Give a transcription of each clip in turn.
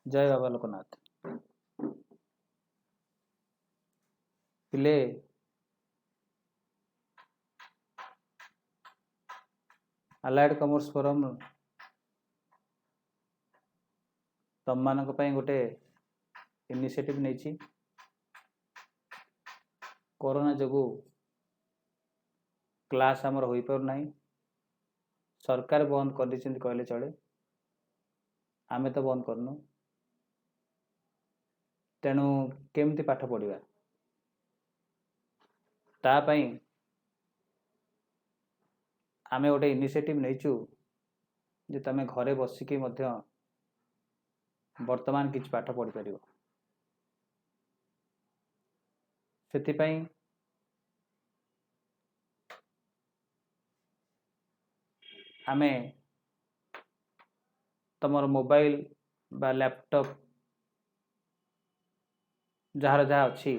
जय बाबा लोकनाथ। पिले allied commerce forum तुम मान गोटे इनिशिएटिव नहीं कोरोना जो क्लास आमर हो पार ना सरकार बंद कर कहले चले आमे तो बंद करनु तेणु केमती पाठ पढ़ा तापाई आमे गोटे इनिशिएटिव नहींचु जे तमे घरे बसिकी वर्तमान किछ पाठ पढ़ी पारिबो सेतिपाई आमे तमर मोबाइल बा लैपटॉप जार जहाँ अच्छी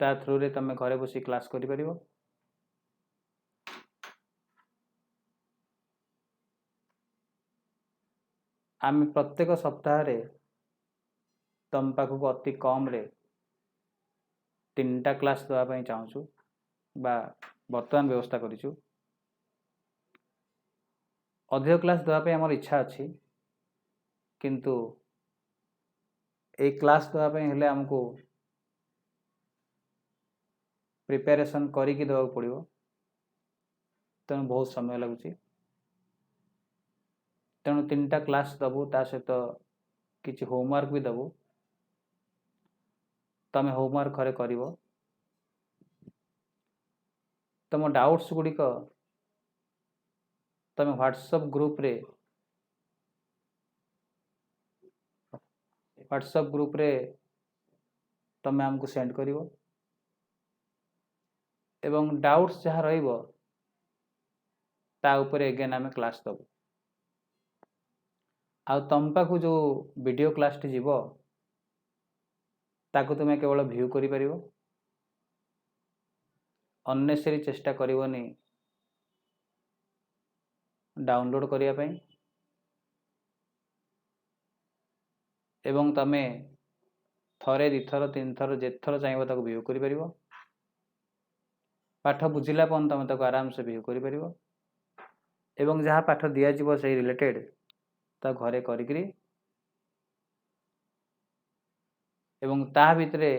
ता थ्रू रे तमे घरे बसी क्लास करि परिबो। आमे प्रत्येक सप्ताह रे तम पाखक अति कम रे 3टा क्लास दवा पई चाहूछु बा वर्तमान व्यवस्था करिछु। अधिक क्लास दवा पई हमर इच्छा अछि किंतु एक क्लास दवा पई हेले हमको प्रिपरेशन करिकी देवा पड़िबो तेणु बहुत समय लगुची तेणु 3टा क्लास दबु ता सहित किछि होमवर्क भी दबु तमे होमवर्क घरे करिवो तम डाउट्स गुड़िक तमे व्हाट्सएप ग्रुप रे तमे हमको सेंड करिवो एवं डाउट्स जहाँ रहिबो ता ऊपर अगेन आमे क्लास दबु आ तम पाखु जो वीडियो क्लास टी जीवो ताकु तुमे केवल व्यू करि परिवो अननेसेसरी चेष्टा करिवोनी डाउनलोड करिया पई एवं तमे थरे दिथर तीन थर जेथर चाहिबो ताकु व्यू करि परिवो पाठ बुझिला पन तमे ताकु आराम से व्यू करि परिवो एवं जहाँ पाठ दिया जीवो सही रिलेटेड ता घरे करिकरी एवं ता भितरे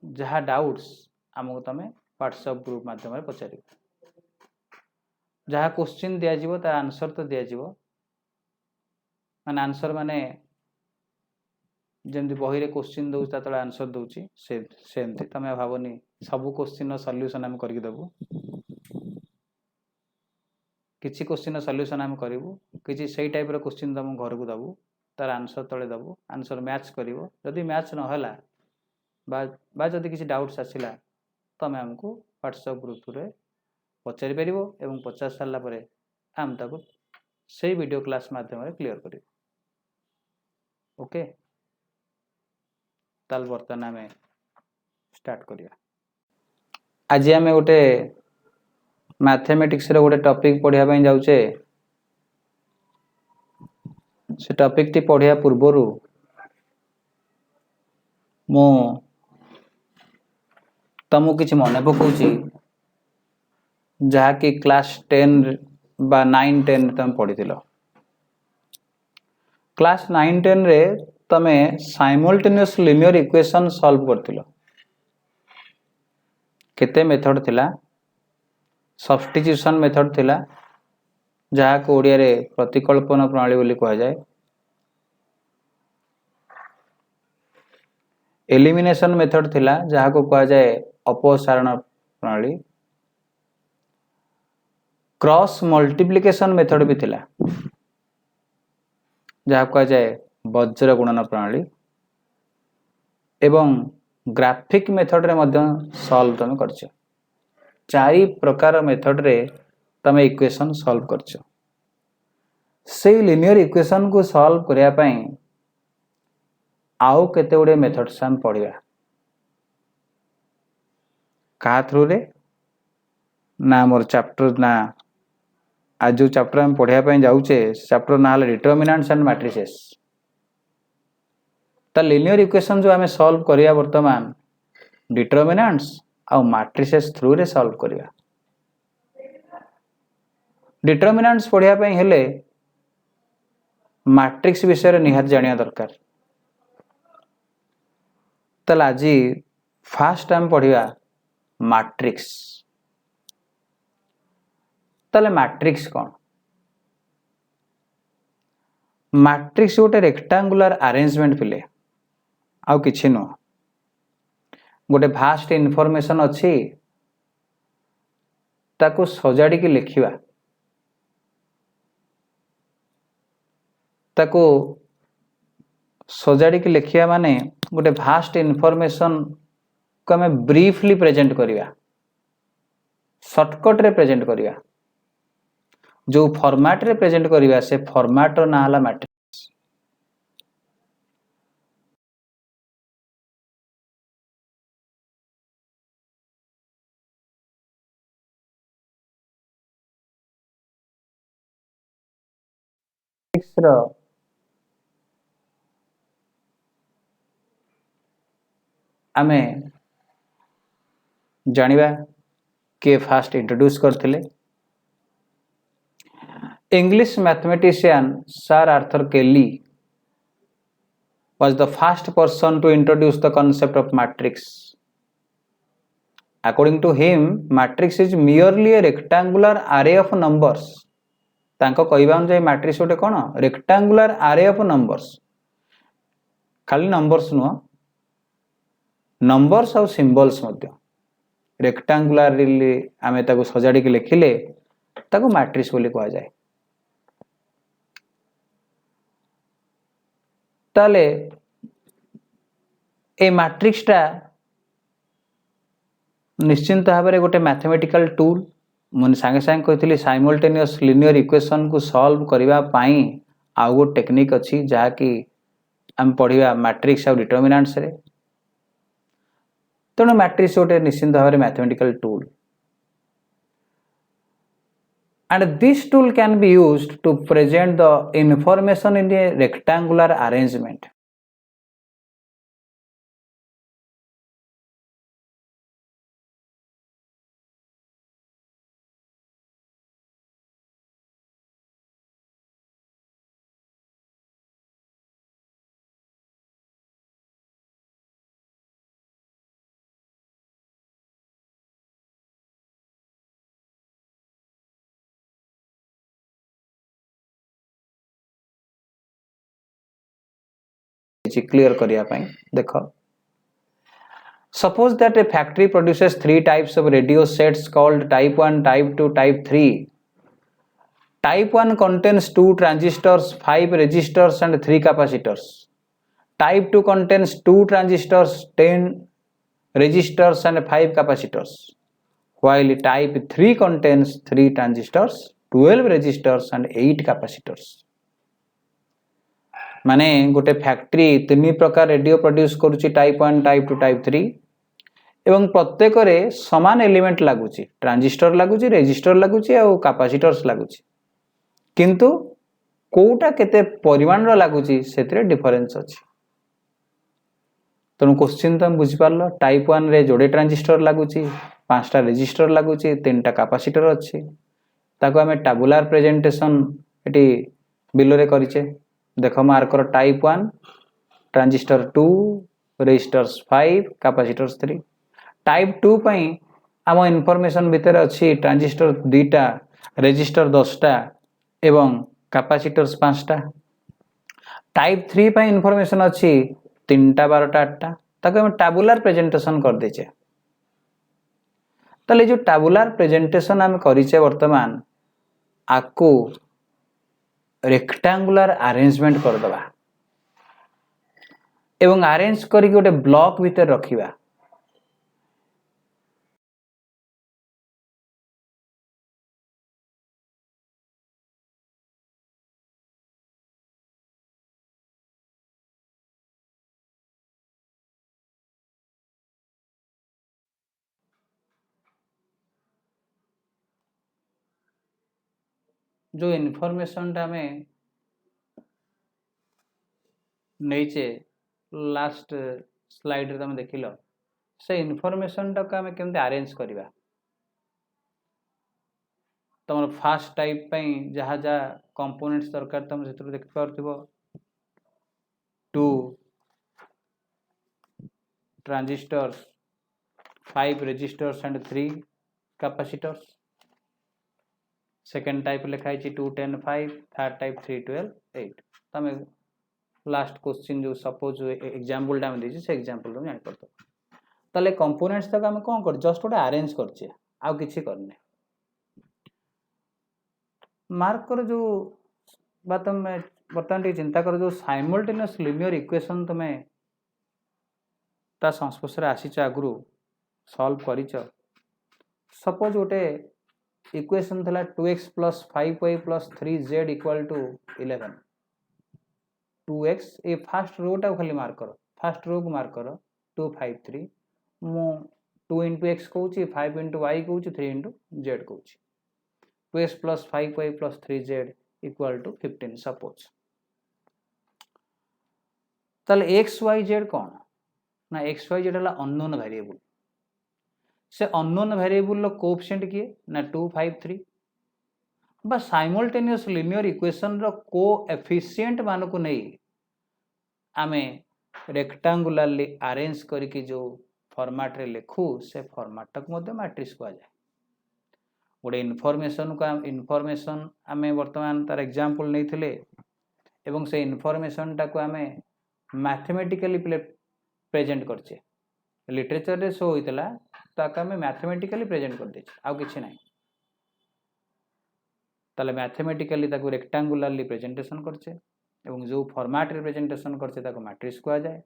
जहाँ डाउट्स हमको तमे व्हाट्सएप ग्रुप माध्यम पचार जहाँ क्वेश्चन दिया जीवो ता आंसर तो दिया जीवो माने आंसर माने जमती बही रे क्वेश्चन दउ ता तळे आंसर दउची सेमती तमे भाबनी सब क्वेश्चन रो सॉल्यूशन हम करके देबो किछि क्वेश्चन रो सॉल्यूशन हम करिवो किछि सेही टाइप रो क्वेश्चन तम घर को दबो तार आंसर तळे दबो आंसर मैच करिवो यदि मैच न होला बा जदि किछि डाउट्स आसिला तमे हमको व्हाट्सएप ग्रुप रे पचारि परिवो एवं पचार सारला परे हम ताको सेही वीडियो क्लास माध्यम रे क्लियर करिवो। ओके ताल बर्तन आमे स्टार्ट करिया। आज आमे गोटे मैथमेटिक्स रे गोटे टॉपिक पढ़िया पई जाउचे से टॉपिक टी पढ़िया पूर्वरु मो तमु किछि मने पकोची जहा कि क्लास 10 बा 9 10 तम पढ़िथिलो क्लास 9 10 रे तमे साइमल्टेनियस लिनियर इक्वेशन सॉल्व करथिलो केते मेथड थिला सब्स्टिट्यूशन मेथड थिला जहा को ओडिया रे प्रतिकल्पन प्रणाली बोली कहा जाए एलिमिनेशन मेथड थिला जहा को कहा जाए अपसारण प्रणाली क्रॉस मल्टीप्लिकेशन मेथड भी थिला जहा कहा जाए वज्र गुणन प्रणाली एवं ग्राफिक मेथड रे मध्य सॉल्व तमे करछ 4 प्रकार मेथड रे तमे इक्वेशन सॉल्व करछ से लिनियर इक्वेशन को सॉल्व करिया पई आउ केते उडे मेथड्स हम पढ़िया का थ्रू रे ना मोर चैप्टर ना आज जो चैप्टर हम पढ़िया पई जाउचे चैप्टर ना डिटरमिनेंट्स एंड मैट्रिसेस तो लिनियर इक्वेशन जो आम सॉल्व करिया वर्तमान डिटरमिनेंट्स आ मैट्रिसेस थ्रू रे सॉल्व करिया। डिटरमिनेंट्स पढ़िया पई हेले मैट्रिक्स विषय निहात जानिया दरकार। तो आज फास्ट आम पढ़िया मैट्रिक्स। ताले मैट्रिक्स कौन? मैट्रिक्स गोटे रेक्टांगुलर अरेंजमेंट पिले आउ किछि नो। गोटे भास्ट इनफॉरमेशन अच्छी ताको सजाड़ी की लिखिवा, ताको सजाड़ी की लिखिया माने गोटे भास्ट इनफॉरमेशन को हमें ब्रीफली प्रेजेंट करिया, शॉर्टकट रे प्रेजेंट करिया। जो फॉर्मेट रे प्रेजेंट करिया से फॉर्मेट रो ना हला मैट्रिक्स। रो आमे जानिबा के फास्ट इंट्रोड्यूस करथिले। इंग्लिश मैथमेटिशियन सर आर्थर केली was the first person to introduce the concept of matrix. According to him, matrix is merely a rectangular array of numbers. तांको कहबा अनुसार मैट्रिक्स गोटे कौन? Rectangular array of numbers. खाली numbers नुह, numbers और symbols मध्य रेक्टांगुलरली आमे ताको सजाड़ी के लिखिले ताको मैट्रिक्स बोली कहा जाए। ताले ए मैट्रिक्स टा निश्चिंत भाव में गोटे मैथमेटिकल टूल। मुझे सांगे सांगे कहती साइमल्टेनियस लिनियर इक्वेशन को सॉल्व करबा पाई आउ गो टेक्निक अच्छी जहा कि आम पढ़िया मैट्रिक्स और डिटरमिनेंट्स रे। तेणु मैट्रिक्स गोटे निश्चिंत भाव में mathematical tool and this tool can be used to present the information in a rectangular arrangement. Clear करिया पाई देखो, suppose that a factory produces three types of radio sets called type 1, type 2, type 3. Type 1 contains 2 transistors, 5 resistors and 3 capacitors. Type 2 contains 2 transistors, 10 resistors and 5 capacitors. While type 3 contains 3 transistors, 12 resistors and 8 capacitors. माने गोटे factory तीन प्रकार radio produce करुच्ची, type 1, type 2, type 3 एवं प्रत्येक रे समान element लगुच, ट्रांजिस्टर लगुच, रेजिस्टर लगुच और कैपेसिटर्स लगुच, किंतु कोटा केते परिमाण रो लगुच सेतरे डिफरेंस अछि। तेणु क्वेश्चन तुम बुझी पारलो, टाइप 1 रे जोड़े ट्रांजिस्टर लगुच, 5टा रेजिस्टर लगुच, 3टा कैपेसिटर अछि। ताको हमें टेबुलर प्रेजेंटेशन एटी बिलो रे करिचे। देखो marker type 1 transistor 2 resistors 5 capacitors 3। Type 2 पई आम इनफॉरमेशन भितर अछि ट्रांजिस्टर 2टा, रेजिस्टर 10टा एवं कैपेसिटर्स 5टा। टाइप 3 पई इनफॉरमेशन अछि 3टा 12टा 8टा। ताको हम टेबुलर प्रेजेंटेशन कर देचे। तले जो टेबुलर प्रेजेंटेशन हम करिचे वर्तमान आकु रेक्टांगुलर अरेंजमेंट कर दबा एवं अरेंज करी गोटे ब्लॉक भीतर रखिबा। जो इनफॉरमेशन टा में नहींचे लास्ट स्लाइड रे तुम देखिल से इनफॉरमेशन टाक आम केमती अरेंज करवा तुम फास्ट टाइप जहाँ जहाँ कंपोनेंट्स दरकार तुम से देख पार्थिव 2 transistors 5 resistors and 3 capacitors second type लिखाई 2 10 5 थर्ड टाइप 3 12 8 तुम लास्ट क्वेश्चन जो सपोज एग्जांपल टाइम देछि से एग्जांपल रो जानि परतो तले कंपोनेंट्स तक हम कोन कर जस्ट गोटे अरेंज करछे आ किछि करने मार्क कर जो बा तुम बर्तमान टी चिंता कर जो साइमल्टेनियस लिनियर इक्वेशन तुम ता संस्पर्श आसीच आगु सॉल्व करिच सपोज गोटे इक्वेशन थला 2x + 5y + 3z = 11 2x ए फर्स्ट रो टा खाली मार्क कर फर्स्ट रो को मार्क कर 2 5 3 मु 2 * x कहूची 5 * y कहूची 3 * z कहूची 2x + 5y + 3z = 15 suppose ताले x y z कौन ना x y z हला अननोन वेरिएबल से अननोन वेरिएबल लो कोएफिशिएंट किए ना 2 5 3 बा साइमल्टेनियस लिनियर इक्वेशन रो कोएफिशिएंट मान को नहीं आमे रेक्टेंगुलरली अरेंज करके जो फॉर्मेट रे लिखू से फॉर्मेट तक मध्य मैट्रिक्स को आ जाए गोटे इनफॉरमेशन आमे वर्तमान तार एग्जांपल नहीं थिले एवं से इनफॉरमेशन टा को आमे मैथमेटिकली प्रेजेंट करछे लिटरेचर रे शो होइतला ताका आमे मैथमेटिकली प्रेजेंट कर देछ आउ किछि नाही ताले मैथमेटिकली ताको रेक्टेंगुलरली प्रेजेंटेशन करछे एवं जो फॉर्मेट रे प्रेजेंटेशन करछे ताको मैट्रिक्स को आ जाए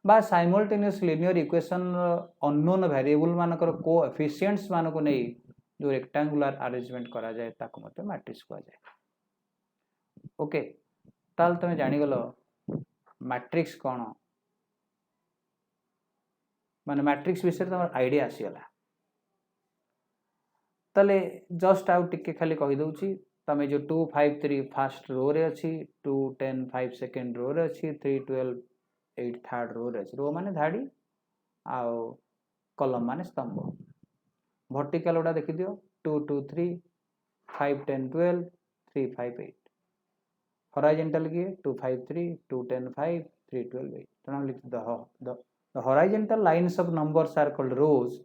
बा simultaneous linear equation unknown variable मानकर कोएफिशिएंट्स मान को नहीं जो रेक्टेंगुलर अरेंजमेंट करा जाए ताको मते मैट्रिक्स को आ जाए ओके ताल तमे जानि गलो मैट्रिक्स कोन माने मैट्रिक्स विषय तमर आईडिया आसी गला तले जस्ट आउ टिके खाली कहि दउची तमे जो 2 5 3 फर्स्ट रो रे अछि 2 10 5 सेकंड रो रे अछि 3 12 8 थर्ड रो रे अछि रो माने धाडी आउ कॉलम माने स्तंभ वर्टिकल ओडा देखि दियो 2 2 3 5 10 12 3 5 8 हॉरिजॉन्टल किए 2 5 3 2 10 5 3 12 8 तना लिख the horizontal lines of numbers are called rows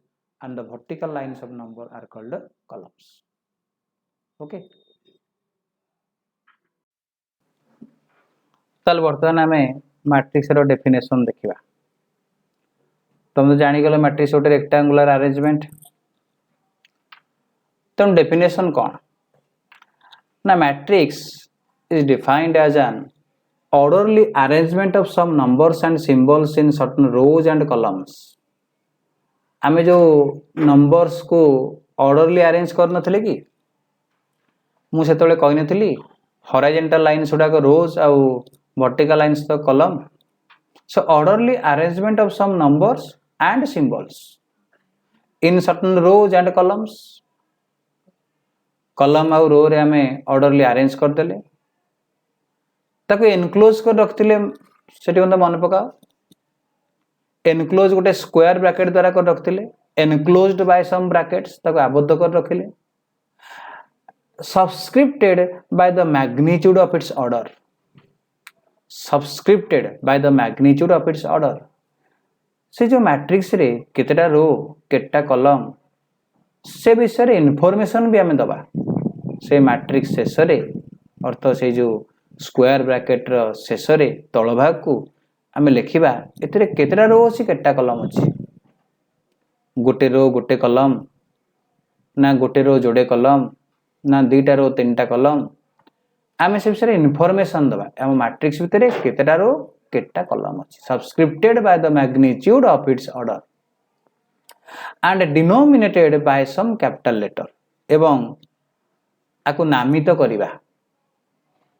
and the vertical lines of number are called columns okay तल वर्तमान आमे मैट्रिक्स रो डेफिनेशन देखिबा तुम तो जानि गेलो मैट्रिक्स ओटे रेक्टेंगुलर अरेंजमेंट तुम डेफिनेशन कोन ना matrix is defined as an orderly arrangement of some numbers and symbols in certain rows and columns आमे जो नंबर्स को ऑर्डरली अरेंज कर नथिले कि मु सेतले कहि नथिली हॉरिजॉन्टल लाइन्स उडा को रोज आउ वर्टिकल लाइन्स तो column so orderly arrangement of some numbers and symbols in certain rows and columns column आउ रो रे आमे ऑर्डरली अरेंज कर देले ताको एनक्लोज कर रखथिले सेठी कोन मन पकाओ एनक्लोज गोटे स्क्वायर ब्रैकेट द्वारा कर रखथिले एनक्लोज्ड बाय सम ब्रैकेट्स ताको आबद्ध कर रखिले subscripted by the magnitude of its order subscripted by the magnitude of its order से जो मैट्रिक्स रे केतेटा रो केतेटा कॉलम से विषय रे इंफॉर्मेशन भी हमें दबा से मैट्रिक्स शेष रे अर्थ से जो स्क्वायर ब्रैकेट रो शेष रे तळ भाग को आमे लिखिबा एतरे केतेटा रो अछि केतेटा कॉलम अछि गोटे रो गोटे कॉलम ना गोटे रो जोड़े कॉलम ना दुईटा रो तीनटा कॉलम आमे से विषय इंफॉर्मेशन दबा हम मैट्रिक्स भितरे केतेटा रो केतेटा कॉलम अछि subscripted by the magnitude of its order and denominated by some capital letter एवं आकु नामित करिबा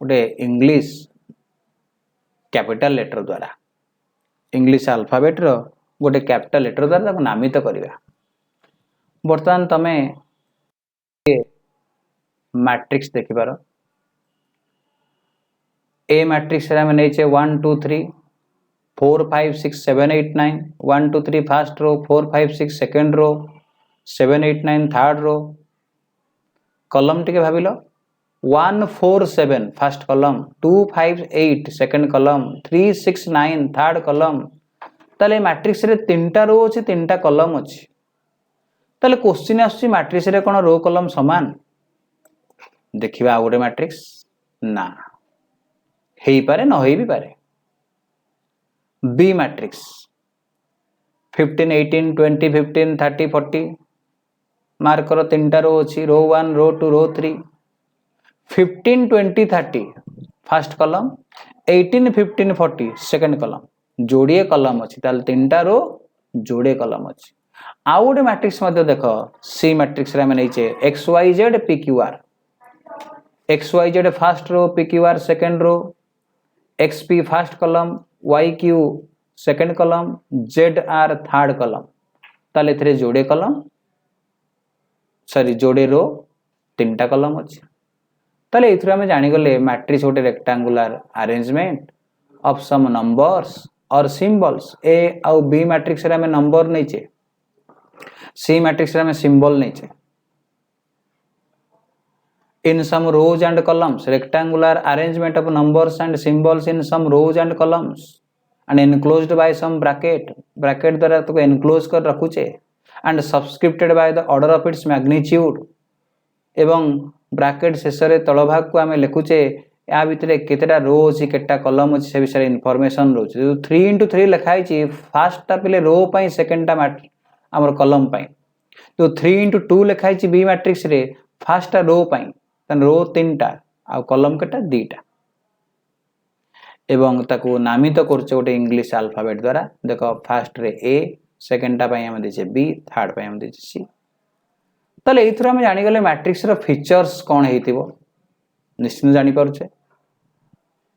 गोटे इंग्लिश कैपिटल लेटर द्वारा इंग्लिश अल्फाबेट रो गोटे कैपिटल लेटर द्वारा ताकु नामित करिबा वर्तमान तमे मैट्रिक्स देखिबार ए मैट्रिक्स रे हम नै छे 1 2 3 4 5 6 7 8 9 1 2 3 first row 4 5 6 second row 7 8 9 third row column टिके भाबिलो 1 4 7 फर्स्ट कलम 2 5 8 सेकंड कलम 3 6 9 थर्ड कलम ताले मैट्रिक्स रे तीनटा रो अछि तीनटा कलम अछि ताले क्वेश्चन आछि मैट्रिक्स रे कोन रो कलम समान देखिबा आ गोटे मैट्रिक्स ना हेई पारे न होई भी पारे बी मैट्रिक्स 15 18 20 15 30 40 मार्क करो तीनटा रो अछि रो 1 रो 2 रो 3 15 20 30 फर्स्ट कलम 18 15 40 सेकंड कलम जोड़िए कलम अछि ताल तीनटा रो जोड़े कलम अछि आउ गोटे मैट्रिक्स मध्ये देखो सी मैट्रिक्स रे हम नैचे xyz pqr xyz first row pqr second row xp first column yq second column zr third column ताले एथरे जोड़े कलम सॉरी जोड़े रो तीनटा कलम अछि ताले एथरे हम जानि गले मैट्रिक्स गोटे rectangular arrangement of some numbers और सिंबल्स ए आउ बी मैट्रिक्स रे हम नंबर नैचे सी मैट्रिक्स रे हम symbol नैचे in some rows and columns rectangular arrangement of numbers and symbols in some rows and columns and enclosed by some bracket द्वारा तो enclose कर रखुचे and subscripted by the order of its magnitude एवं bracket शेष रे तळ भाग को आमे लिखुचे या भितरे केतेटा रो अछि केटा कलम अछि से विषय इन्फॉर्मेशन रोचे जो 3x3 लिखाई छी फर्स्ट टा पले रो पई सेकंड टा हमर कलम पई तो 3x2 लिखाई छी बी मैट्रिक्स रे फर्स्ट टा रो पई तन रो तीनटा आ कलम केटा दीटा एवं ताकू नामित करछे गोटे इंग्लिश अल्फाबेट द्वारा देखो फर्स्ट रे ए सेकंड टा पई हम देछे बी थर्ड पई हम देछे सी तले एथरा हम जानि गले मैट्रिक्स रो फीचर्स कोन हेतिबो निश्चित जानि परछे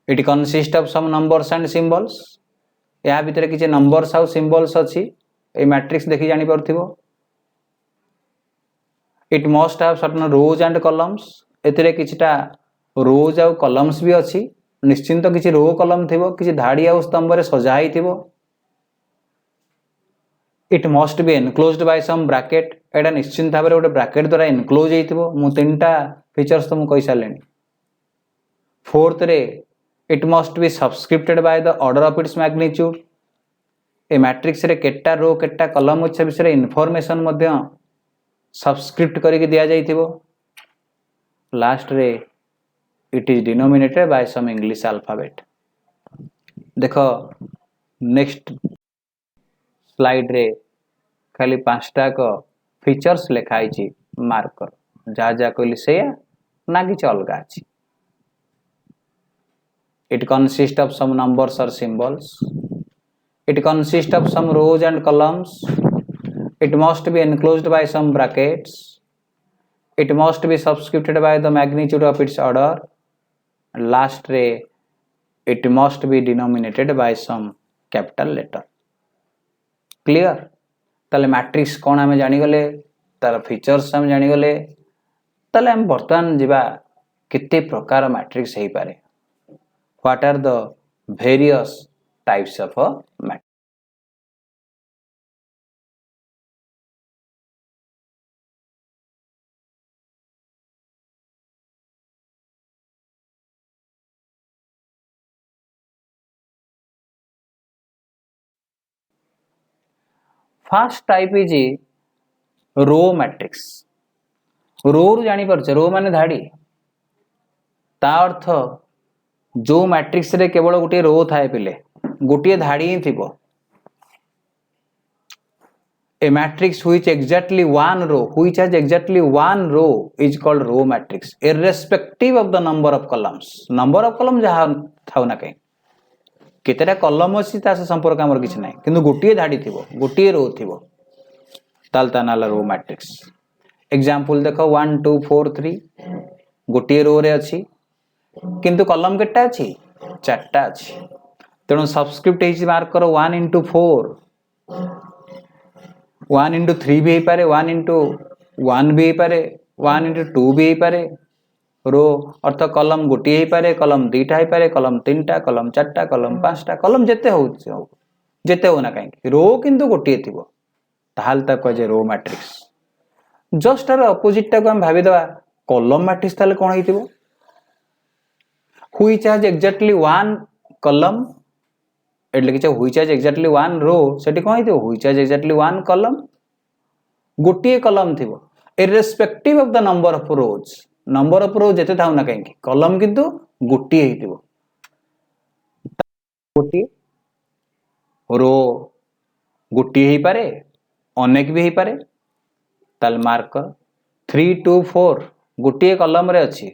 it consist of some numbers and symbols या भितरे किछ नंबर्स आ सिंबल्स अछि ए मैट्रिक्स देखि जानि परथिबो it must have certain rows and columns एतरे किछटा रोज आ कॉलम्स भी अछि निश्चित किछ रो कॉलम थिबो किछ धाड़ी आ स्तंभ रे सजाई थिबो it must be enclosed by some bracket एटा निश्चित भाबरे गोटे ब्रैकेट द्वारा एनक्लोज हेतिबो मु तीनटा फीचर्स तो मु कहि सालेनी फोर्थ रे it must be subscripted by the order of its magnitude ए मैट्रिक्स रे केटा रो केटा कॉलम अछि विषय इन्फॉर्मेशन मध्ये सबस्क्रिप्ट करके दिया जाइथिबो लास्ट रे it is denominated by some English alphabet देखो नेक्स्ट स्लाइड रे खाली पांचटा को फीचर्स लिखाई छी मार्क कर जा जा कहली से ना कि अलगा अछि it consists of some numbers or symbols it consists of some rows and columns it must be enclosed by some brackets it must be subscripted by the magnitude of its order and last ray it must be denominated by some capital letter clear ताले matrix कोन हमें जानि गले तार features हम जानि गले ताले हम वर्तमान जिबा केते प्रकार मैट्रिक्स हेई पारे what are the various types of a matrix first type is row matrix रो रु जानि परछे रो माने धाड़ी ता अर्थ जो मैट्रिक्स रे केवल गोटे रो थाए पिले गोटे धाड़ी ही थिबो a matrix which exactly one row which has exactly one row is called row matrix irrespective of the number of column जहा थाउ ना कहीं केतेटा कॉलम अछि ता से संपर्क हमर किछ नै किंतु गोटे धाड़ी थिबो गोटे रो थिबो ताल तानाला रो मैट्रिक्स एग्जांपल देखो 1 2 4 3 गोटे रो रे अछि किंतु कॉलम केटा अछि चारटा अछि तेणु सबस्क्रिप्ट हेछि मार्क करो 1 into 4 1 into 3 भी हे पारे 1 into 1 भी हे पारे 1 into 2 भी हे पारे रो अर्थ कलम गोटे ही पारे, कलम दुईटा ही पारे, कलम तीनटा, कलम चारटा, कलम पांचटा, कलम जेते हो जेते हो ना कहीं रो किंतु गोटे थिबो ताहाल ता कहे रो मैट्रिक्स। जस्ट तार अपोजिट टाको हम भाबी दवा कॉलम मैट्रिक्स ताले कोन हेतिबो which has exactly one column एटले कि which has exactly one row सेठी कोन हेतिबो which has exactly one column गोटे कॉलम थिबो irrespective of the number of rows, number of rows जेते थाउ ना कहीं कॉलम किंतु गोटे हेतिबो गोटे रो गोटे ही पारे अनेक भी ही पारे ताल मार्क 3 2 4 गोटे कॉलम रे अछि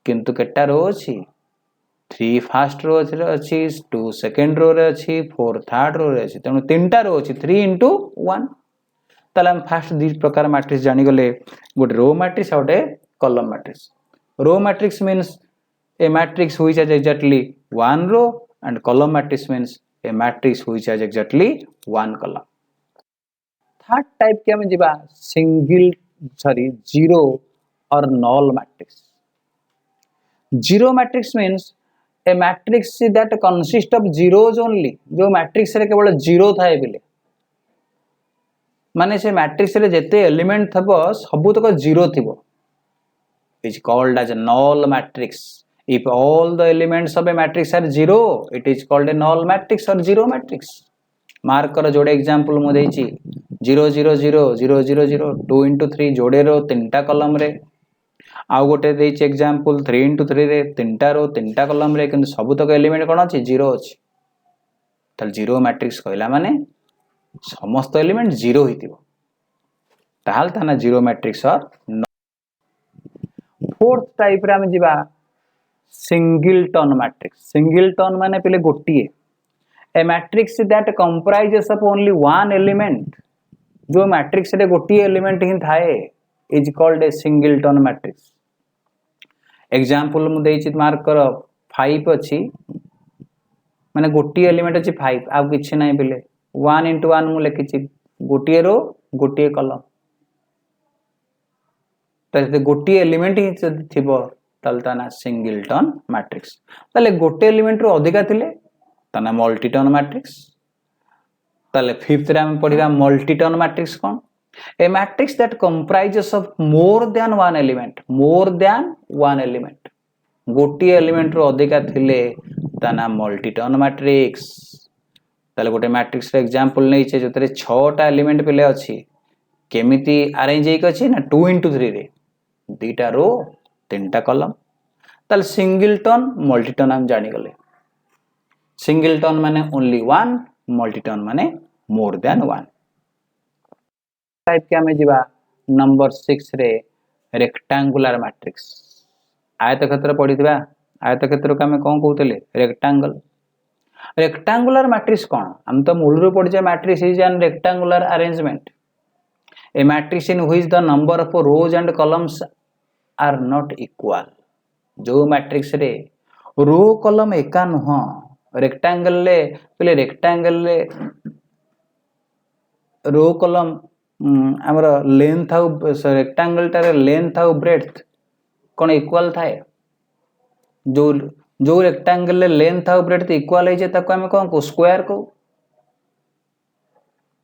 किंतु केटा रो अछि 3 फर्स्ट रो रे अछि 2 सेकंड रो रे अछि 4 थर्ड रो रे अछि तेनु तीनटा रो अछि 3 into 1 ताले हम फर्स्ट दी प्रकार मैट्रिक्स जानि गले गोटे रो मैट्रिक्स और गोटे column matrix. Row matrix means a matrix which has exactly one row and column matrix means a matrix which has exactly one column। Third type के हमें जीवा सिंगल जीरो और null matrix। Zero matrix means A matrix that consist of zeros only जो matrix रे केवल zero थाए बिले माने से मैट्रिक्स रे जेते एलिमेंट थबो सबु तक जीरो थिबो is called as null matrix। If all the elements of a matrix are zero, it is called a null matrix or zero matrix। Mark कर जोड़े एग्जांपल मु देछि 0 0 0 0 0 0 2 into 3 जोड़े रो तीनटा कॉलम रे आउ गोटे देछि एग्जांपल 3 into 3 रे तीनटा रो तीनटा कॉलम रे किंतु सब तक एलिमेंट कोन अछि जीरो अछि त जीरो मैट्रिक्स कहला माने समस्त एलिमेंट जीरो हितिबो ताहाल ताना जीरो मैट्रिक्स और फोर्थ टाइप रे हम जिबा सिंगलटन मैट्रिक्स। सिंगलटन माने पहले गोटिए a matrix that comprises of only one element जो मैट्रिक्स रे गोटिए एलिमेंट ही थाए is called a singleton matrix. Example मु देछि मार्क कर 5 अछि माने गोटिए एलिमेंट अछि 5 आ किछि नै बिले 1 into 1 मु लिखिछि गोटिए रो गोटिए कॉलम त गोटिए एलिमेंट ही थिबो ताल ताना सिंगलटन मैट्रिक्स। ताले गोटे एलिमेंट रो अधिका थिले ताना मल्टीटन मैट्रिक्स। ताले फिफ्थ रे हम पढिबा मल्टीटन मैट्रिक्स कोन a matrix that comprises of more than one element गोटे एलिमेंट रो अधिका थिले ताना मल्टीटन मैट्रिक्स। ताले गोटे मैट्रिक्स रे एग्जांपल नै छै जोतरे 6 टा एलिमेंट पेले अछि केमिति अरेंज हेक अछि ना 2 into 3 रे दुईटा रो तीनटा कॉलम ताल सिंगलटन मल्टीटन हम जानि गले। सिंगलटन माने ओनली वन मल्टीटन माने मोर देन वन। टाइप के हमें जीवा नंबर 6 रे रेक्टेंगुलर मैट्रिक्स। आयतक्षेत्र पढिथिबा आयतक्षेत्र को हमें कोन कहउतले रेक्टेंगल। रेक्टेंगुलर मैट्रिक्स कोन हम तो मूल रो पढि जे matrix is an rectangular arrangement a matrix in which the number of rows and columns are not equal. जो मैट्रिक्स रे रो कॉलम एका नुह रेक्टेंगल ले पले रेक्टेंगल ले रो कॉलम हमर लेंथ आउ रेक्टेंगल टारे लेंथ आउ ब्रेड्थ कोन इक्वल थाए जो जो रेक्टेंगल ले लेंथ आउ ब्रेड्थ इक्वल है जे ताको हम कोन को स्क्वायर को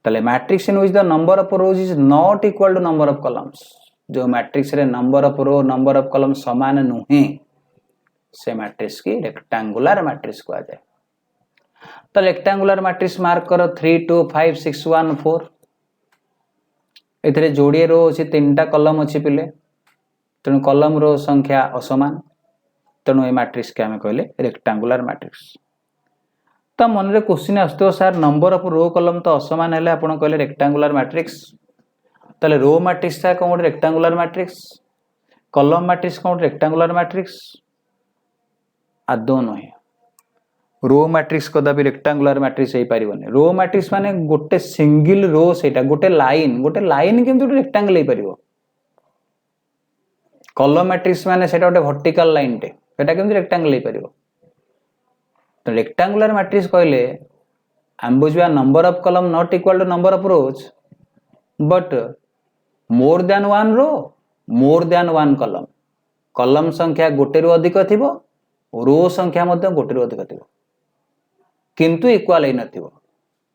तले matrix in which the number of rows is not equal to number of columns जो मैट्रिक्स रे number of row number of column समान नुहे से मैट्रिक्स की रेक्टेंगुलर मैट्रिक्स को आ जाए। तो रेक्टेंगुलर मैट्रिक्स मार्क करो 3 2 5 6 1 4 एथरे जोड़िए रो अछि तीनटा कॉलम अछि पिले तेनु कॉलम रो संख्या असमान तेनु ए मैट्रिक्स के हम कहले रेक्टेंगुलर मैट्रिक्स। तो मन रे क्वेश्चन आस्तो sir number of row column तो असमान हेले आपण कहले रेक्टेंगुलर मैट्रिक्स तले रो मैट्रिक्स था कोन रेक्टेंगुलर मैट्रिक्स कॉलम मैट्रिक्स कोन रेक्टेंगुलर मैट्रिक्स आदो नहे रो मैट्रिक्स कदापि रेक्टेंगुलर मैट्रिक्स हे परिबने। रो मैट्रिक्स माने गोटे सिंगल रो सेटा गोटे लाइन किंतु रेक्टेंगल हे परिबो। कॉलम मैट्रिक्स माने सेटा गोटे वर्टिकल लाइन टे सेटा किंतु रेक्टेंगल हे परिबो। तो रेक्टेंगुलर मैट्रिक्स कहले हम बुझबा number of column not equal to number of rows but more than one row more than one column column संख्या गोटे रु अधिक थिबो रो संख्या मध्य गोटे रु अधिक थिबो किंतु इक्वल नथिबो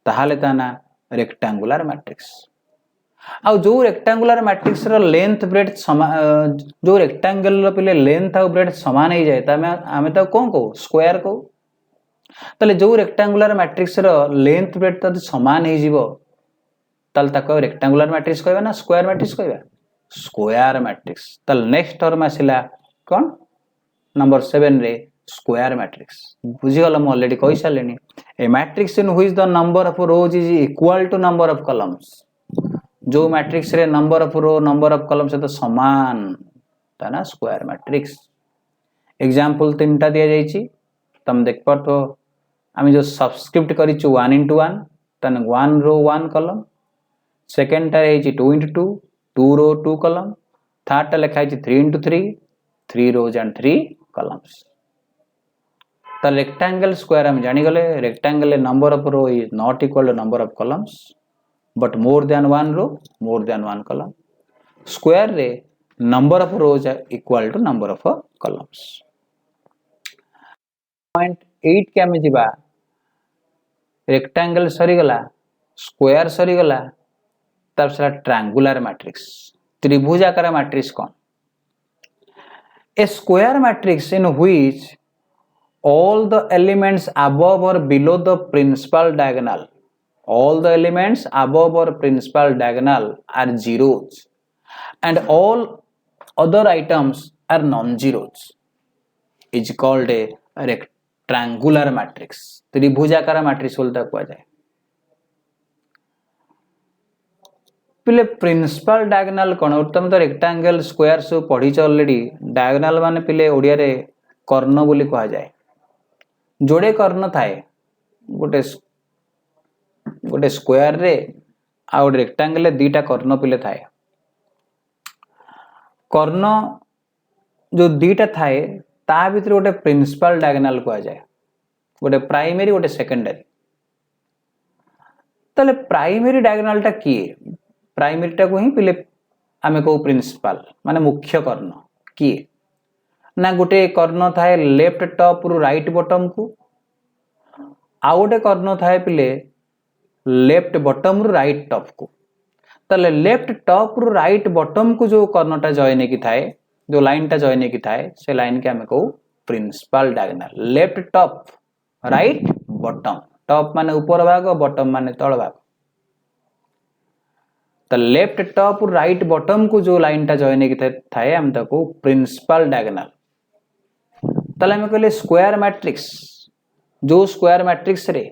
ताहाले ता ना रेक्टेंगुलर मैट्रिक्स। आ जो रेक्टेंगुलर मैट्रिक्स रो लेंथ ब्रेथ जो रेक्टेंगल रो पिले लेंथ आ ब्रेथ समान ही जाए ता आमे ता कोन को स्क्वायर को तले जो रेक्टेंगुलर मैट्रिक्स रो लेंथ ब्रेथ तद समान ही जीवो तल ताको रेक्टेंगुलर मैट्रिक्स कहबा ना स्क्वायर मैट्रिक्स कहबा स्क्वायर मैट्रिक्स। तल नेक्स्ट टर्म आसिला कोन नंबर 7 रे स्क्वायर मैट्रिक्स बुझी गला म ऑलरेडी कहि सालेनी a matrix in which the number of rows is equal to number of columns जो मैट्रिक्स रे number of row number of column से तो समान ता ना स्क्वायर मैट्रिक्स। एग्जांपल तीनटा दिया जाईची तुम देख पर तो आमी जो सबस्क्रिप्ट करिछु 1 into 1 तने 1 रो 1 कॉलम सेकंड टा रही 2 into 2 रो 2 कॉलम थर्ड टा लिखा है 3 into 3 रोज एंड 3 कॉलम्स। तो रेक्टेंगल स्क्वायर हम जानी गले rectangle number of row is not equal to number of columns but more than 1 row more than 1 column. Square रे number of rows equal to number of columns. Point 8 के आमे जिबा rectangle सरी गला square सरी गला तब से ट्रायंगुलर मैट्रिक्स त्रिभुजाकार मैट्रिक्स कौन a square matrix in which all the elements above or below the principal diagonal all the elements above or principal diagonal are zeros and all other items are non-zeros is called a rectangular matrix त्रिभुजाकार matrix बोलता कुआ जाए। पिले principal diagonal कौन तुम तो rectangle square सब पढ़ी ऑलरेडी डायगोनाल माने पिले ओडिया रे कर्ण बोली कहा जाए जोड़े कर्ण थाए गोटे गोटे स्क्वायर रे आ गोटे रेक्टेंगल रे दीटा कर्ण पिले थाए कर्ण जो दीटा थाए ता भीतर गोटे प्रिंसिपल डायगोनाल कहा जाए गोटे प्राइमरी गोटे सेकेंडरी। तले प्राइमरी डायगोनाल टा किए प्राइमरी टा को ही पिले आमे को प्रिंसिपल माने मुख्य कर्ण किए ना गोटे कर्ण थाए लेफ्ट टॉप रु राइट बॉटम को आ गोटे कर्ण थाए पिले लेफ्ट बॉटम रु राइट टॉप को तले लेफ्ट टॉप रु राइट बॉटम को जो कर्णटा जॉइन की थाए जो लाइन टा जॉइन की थाए से लाइन के हमें कहू principal diagonal left top right bottom top माने ऊपर भाग बॉटम माने तल भाग तो लेफ्ट टॉप रु राइट बॉटम को जो लाइन टा जॉइन की थाए हम ताको प्रिंसिपल डायगोनाल। तले हमें कहले स्क्वायर मैट्रिक्स जो स्क्वायर मैट्रिक्स रे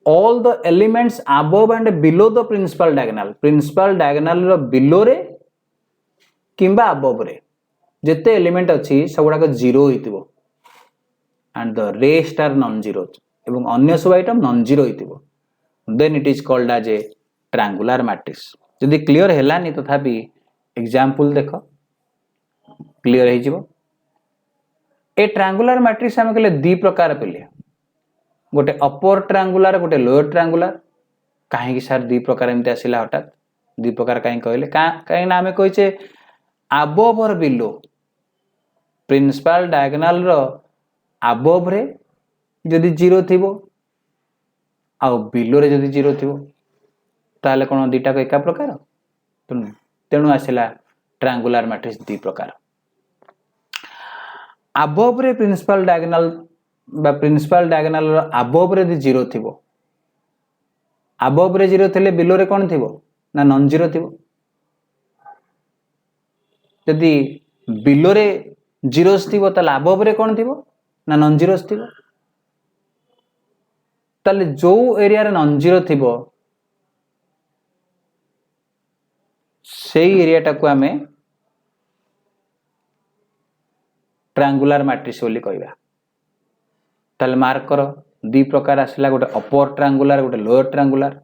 all the elements above and below the principal diagonal रो बिलो रे किंबा above रे जेते एलिमेंट अछि सबुडाक जीरो होइतिबो and the rest are non zero एवं अन्य सब आइटम नॉन जीरो होइतिबो then it is called as a triangular matrix। यदि क्लियर हेलानी तथापि एग्जांपल देखो क्लियर हो जिवो। ए ट्रायंगुलर मैट्रिक्स हम कहले दी प्रकार पिले गोटे अपर ट्रायंगुलर गोटे लोअर ट्रायंगुलर काहे कि सर दी प्रकार एमते आसिला हठात दी प्रकार काहे कहले काहे ना हमें कहिचे अबव और बिलो प्रिंसिपल डायगोनाल रो अबव रे जदि जीरो थिबो आ बिलो रे जदि जीरो थिबो ताले कोन दीटा को एका प्रकार तेणु आसिला ट्रायंगुलर मैट्रिक्स दी प्रकार। अबव रे प्रिंसिपल डायगोनाल बा प्रिंसिपल डायगोनाल रो अबव रे जीरो थिबो अबव रे जीरो थिले बिलो रे कोन थिबो ना नॉन जीरो थिबो यदि बिलो रे जीरोस थिबो ताले अबव रे कोन थिबो ना नॉन जीरोस थिबो ताले जो एरिया रे नॉन जीरो थिबो सेही एरिया टा को हमें ट्रायंगुलर मैट्रिक्स बोली कहबा। ताले मार्क करो दी प्रकार आसला गोटे अपर ट्रायंगुलर गोटे लोअर ट्रायंगुलर।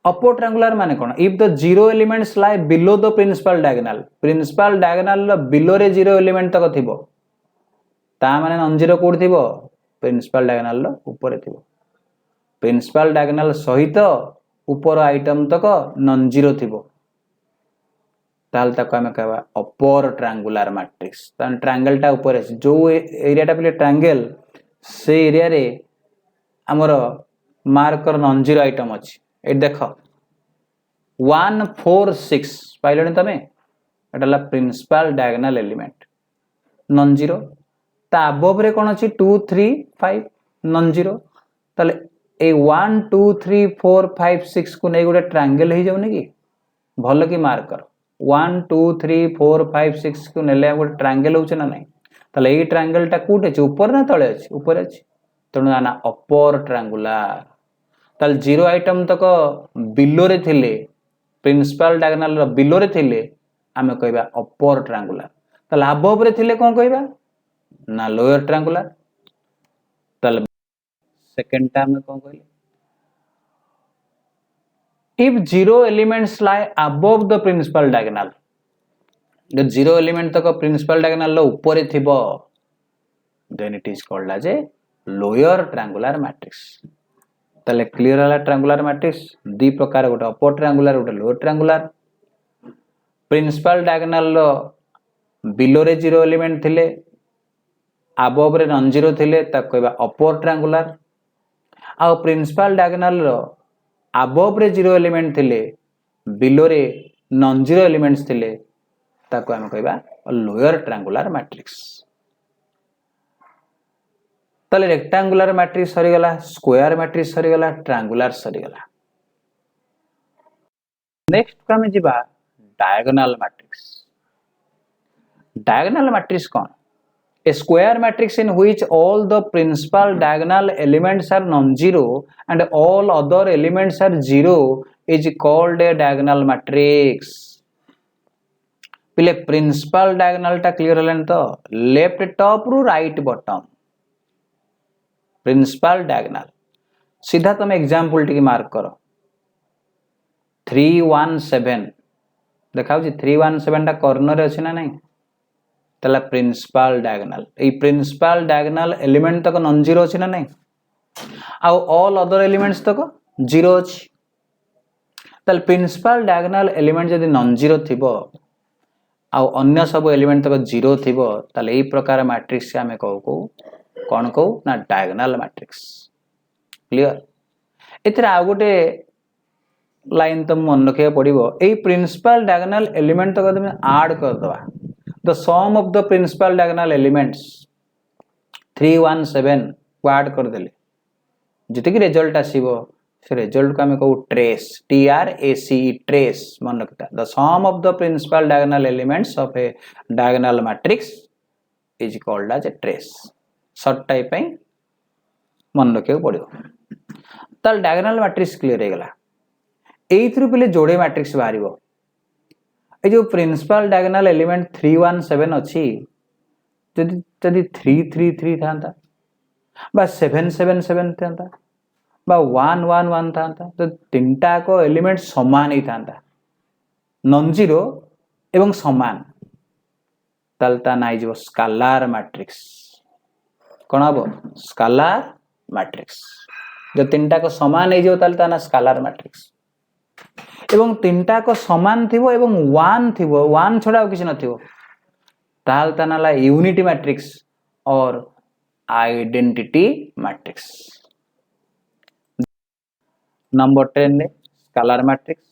अपर ट्रायंगुलर माने कोन if the zero elements lie below the principal diagonal रो बिलो रे जीरो एलिमेंट तक थिबो ता माने नॉन जीरो कोड थिबो प्रिंसिपल डायगोनाल रो ऊपर थिबो प्रिंसिपल डायगोनाल सहित ऊपर आइटम तक नॉन जीरो थिबो ताल ताको आमे कहबा अपर ट्रायंगुलर मैट्रिक्स तान ट्रायंगल टा ऊपर अछि जो एरिया टा पले ट्रायंगल से एरिया रे हमर मार्कर नॉन जीरो आइटम अछि ए देखो 1 4 6 पाइलनि तमे एटाला principal diagonal element non zero ता अबव रे कोन अछि 2 3 5 नॉन जीरो ताले ए 1 2 3 4 5 6 को नै गोटे ट्रायंगल हे जाउनी कि भलो कि मार्कर 1 2 3 4 5 6 को नेले गोटे ट्रायंगल होछ ना नै ताले ए ट्रायंगल टा कोठे अछि ऊपर ना तळे अछि ऊपर अछि तणु आना अपर ट्रायंगुलर ताले जीरो आइटम तक बिलो रे थिले प्रिंसिपल डायगोनल रो बिलो रे थिले आमे कहबा अपर ट्रायंगुलर ताले अबव रे थिले कोन कहबा ना लोअर ट्रायंगुलर ताले सेकंड टर्म में कोन कहले if zero elements lie above the principal diagonal the zero element तक principal diagonal लो ऊपर थिबो then it is called as a lower triangular matrix ताले क्लियर होला ट्रायंगुलर मैट्रिक्स दी प्रकार गोटे अपर ट्रायंगुलर गोटे लोअर ट्रायंगुलर प्रिंसिपल डायगोनल रो below रे zero element थिले अबव रे नॉन जीरो थिले ता कहबा अपर ट्रायंगुलर आ प्रिंसिपल डायगोनल रो अबव रे जीरो एलिमेंट थिले बिलो रे नॉन जीरो एलिमेंट्स थिले ता को हम कहबा लोअर ट्रायंगुलर मैट्रिक्स ताले रेक्टेंगुलर मैट्रिक्स सरी गला स्क्वायर मैट्रिक्स सरी गला ट्रायंगुलर सरी गला नेक्स्ट का में जिबा डायगोनल मैट्रिक्स डायगोनल मैट्रिक्स कौन a square matrix in which all the principal diagonal elements are non-zero and all other elements are zero is called a diagonal matrix पहले principal diagonal टा clear हलन तो left top रु right bottom principal diagonal सीधा तुम example टिके mark करो 317 देखाउ जी 317 टा कॉर्नर अछि ना नहीं तला प्रिंसिपल डायगोनल ए प्रिंसिपल डायगोनल एलिमेंट तक नॉन जीरो अछि ना नहीं आ ऑल अदर एलिमेंट्स तक जीरो अछि तल प्रिंसिपल डायगोनल एलिमेंट जदि नॉन जीरो थिबो आ अन्य सब एलिमेंट तक जीरो थिबो तले ए प्रकार मैट्रिक्स के हमें कहू कोन कहू ना डायगोनल मैट्रिक्स क्लियर एतरा आ गोटे लाइन तुम मन रखे पड़िबो ए प्रिंसिपल डायगोनल एलिमेंट तक तुम ऐड कर दवा the sum of the principal diagonal elements 317 को ऐड कर देले जते कि रिजल्ट आसीबो से रिजल्ट को हम कहू ट्रेस TRACE ट्रेस मन रखता the sum of the principal diagonal elements of a diagonal matrix is called as a trace short type पे मन रखे पड़ियो तल diagonal matrix क्लियर हे गला एथरु पले जोड़े मैट्रिक्स बाहरिबो ए जो प्रिंसिपल डायगोनल एलिमेंट 317 अछि जदि 333 थांता बा 777 थांता बा 111 थांता तो तीनटा को एलिमेंट समान ही थांता नॉन जीरो एवं समान तलता नाइ जो स्केलर मैट्रिक्स कोन हबो स्केलर मैट्रिक्स जो तीनटा को समान हे जो तलता ना स्केलर मैट्रिक्स एवं तीनटा को समान थिबो एवं 1 थिबो 1 छोड़ा किछ न थिबो ताल तनाला यूनिटी मैट्रिक्स और आइडेंटिटी मैट्रिक्स नंबर 10 ने स्केलर मैट्रिक्स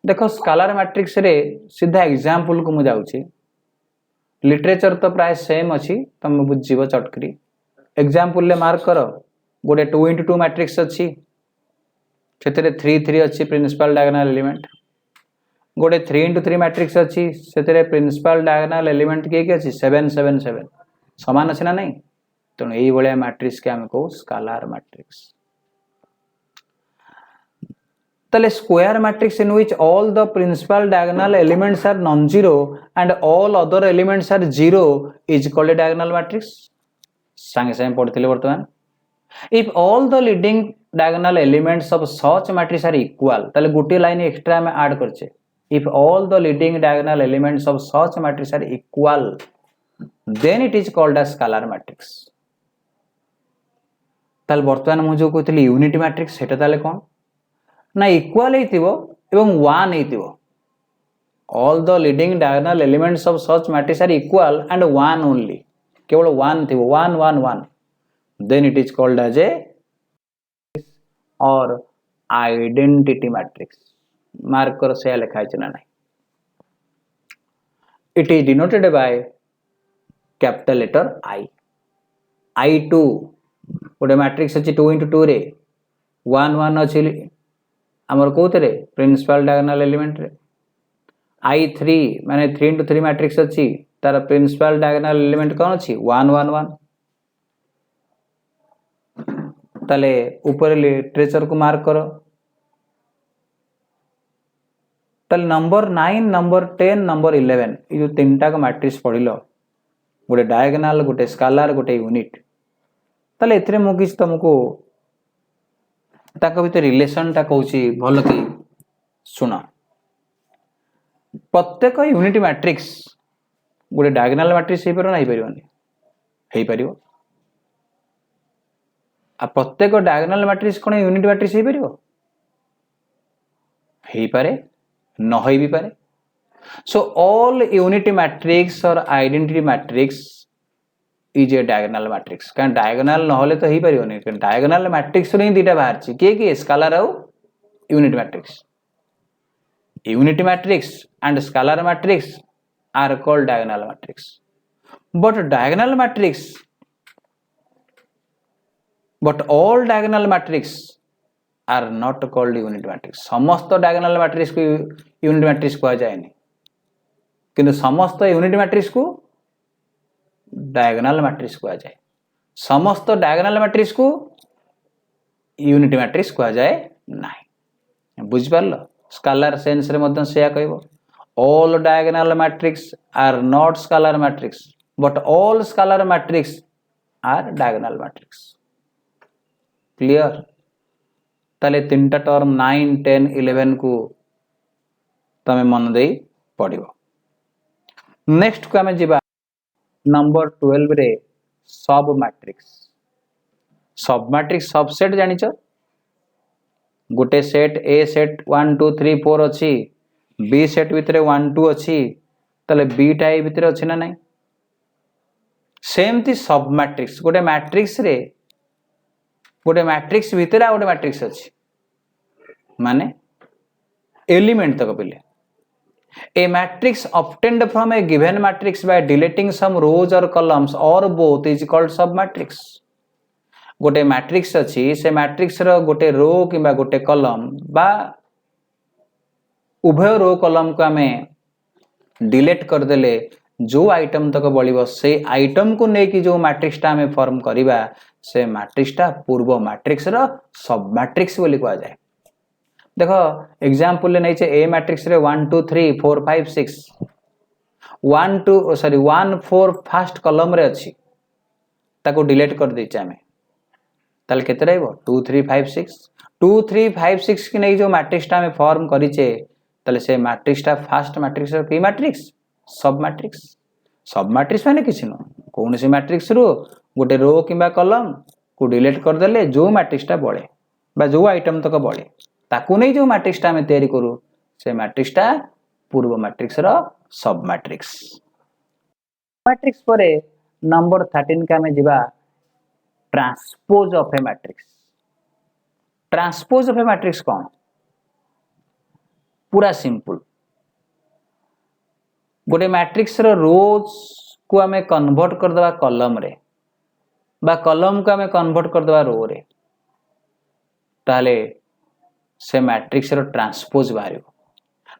देखो स्केलर मैट्रिक्स रे सीधा एग्जांपल को मु जाउची लिटरेचर तो प्राय सेम अछि तुम बुझिबो चटकरी एग्जांपल ले मार्क करो गोटे 2 into 2 मैट्रिक्स अछि सेतरे 3 3 अछि प्रिंसिपल डायगोनल एलिमेंट गोटे 3 into 3 मैट्रिक्स अछि सेतरे प्रिंसिपल डायगोनल एलिमेंट के अछि 7 7 7 समान अछि ना नहीं तनो एई बळे मैट्रिक्स के हम को स्केलर मैट्रिक्स तले square matrix in which all the principal diagonal elements are non zero and all other elements are zero is called a diagonal matrix संगे संगे पढ़थिले वर्तमान if all the leading diagonal elements of such matrix are equal ताले गोटे line extra में add करछे if all the leading diagonal elements of such matrix are equal then it is called as scalar matrix ताले वर्तमान मु जो कहतली unity matrix सेटा ताले कोन ना इक्वल हेतिबो एवं 1 हेतिबो all the leading diagonal elements of such matrix are equal and one only, केवल वन थी, one one one, then it is called as a और आइडेंटिटी मैट्रिक्स। मार्क कर से लिखा है ना नहीं। It is denoted by capital letter I. I2 गोटे मैट्रिक्स अच्छी 2 into 2 रे 1 1 अच्छी आमर कौन प्रिंसिपल डायगोनल एलिमेंट रे। I3 माने 3 into 3 मैट्रिक्स अच्छी तार प्रिंसिपल डायगोनल एलिमेंट कौन अच्छी 1 1 1। ताले ऊपर लिटरेचर को मार्क करो। ताले नंबर 9 नंबर 10 नंबर 11 ये जो तीनटा का मैट्रिक्स पढ़िलो गोटे डायगोनल गोटे स्केलर गोटे यूनिट, ताले एथरे मु किछ तुमको ताका भीतर रिलेशन टा कहूची भल कि सुन। प्रत्येक यूनिट मैट्रिक्स गोटे डायगोनल मैट्रिक्स हे परबो ना, हे परबोनी, हे परबो। आ प्रत्येक डायगोनल मैट्रिक्स कोन यूनिट मैट्रिक्स हे परबो, हे पारे न होई भी पारे। सो ऑल यूनिट मैट्रिक्स और identity matrix is a diagonal matrix. कारण डायगोनल न होले तो हे परबोनी, कारण डायगोनल मैट्रिक्स रे दीटा बाहर छि के स्केलर और unit matrix. Unit matrix and scalar matrix are called diagonal matrix, but diagonal matrix, but all diagonal matrix are not called unit matrix। समस्त diagonal matrix को unit matrix कहा जाएनी, किंतु समस्त unit matrix को diagonal matrix कहा जाए, समस्त diagonal matrix को unit matrix कहा जाए नहीं। बुझ पारलो? स्केलर सेंस रे मध्यम सेया कहबो all diagonal matrix are not scalar matrix, but all scalar matrix are diagonal matrix। clear? ताले तीनटा टर्म 9 10 11 को तमे मन देई पड़िबो। नेक्स्ट को हमें जिबा नंबर 12 रे सब मैट्रिक्स। सब मैट्रिक्स सबसेट जानिछ, गोटे सेट ए सेट 1 2 3 4 अछि, बी सेट भितर 1 2 अच्छी, ताले बी टाइप भितर अच्छी ना नहीं। सेमती सब मैट्रिक्स गोटे मैट्रिक्स रे गोटे मैट्रिक्स भितर आ गोटे मैट्रिक्स अच्छी, माने एलिमेंट तक पिले। ए matrix obtained from a given matrix by deleting some rows or columns or both is called सब मैट्रिक्स। गोटे मैट्रिक्स अच्छी, से मैट्रिक्स रो गोटे रो किंबा गोटे कलम बा उभय रो कलम को हमें डिलीट कर देले जो आइटम तक बलिबो से आइटम को नेकी जो मैट्रिक्स टा हमें फॉर्म करिबा से मैट्रिक्स टा पूर्व मैट्रिक्स रो सब मैट्रिक्स बोली कहा जाए। देखो एग्जांपल ले नै छे ए मैट्रिक्स रे 1 2 3 4 5 6 1 4 फर्स्ट कलम रे अछि, ताको डिलीट कर दै छै हमें, ताले केते रहइबो 2 3 5 6 2 3 5 6 कि नै जो मैट्रिक्स टा हमें फॉर्म करि छे, ताले से मैट्रिक्स टा फर्स्ट मैट्रिक्स रो की मैट्रिक्स सब मैट्रिक्स। सब मैट्रिक्स माने किछि न कोन से मैट्रिक्स रो गोटे रो किबा कलम को डिलीट कर देले जो मैट्रिक्स टा बळे बा जो आइटम तक बळे ताकू नै जो मैट्रिक्स टा हमें तैयारी करू से मैट्रिक्स टा पूर्व मैट्रिक्स रो सब मैट्रिक्स। मैट्रिक्स परे नंबर 13 का हमें जिबा transpose of a matrix. Transpose of a matrix कौन? पूरा सिंपल, गोटे मैट्रिक्स रो रोज को हमें कन्वर्ट कर दवा कॉलम रे बा कॉलम को हमें कन्वर्ट कर दवा रो रे, ताले से मैट्रिक्स रो ट्रांसपोज बाहरिबो।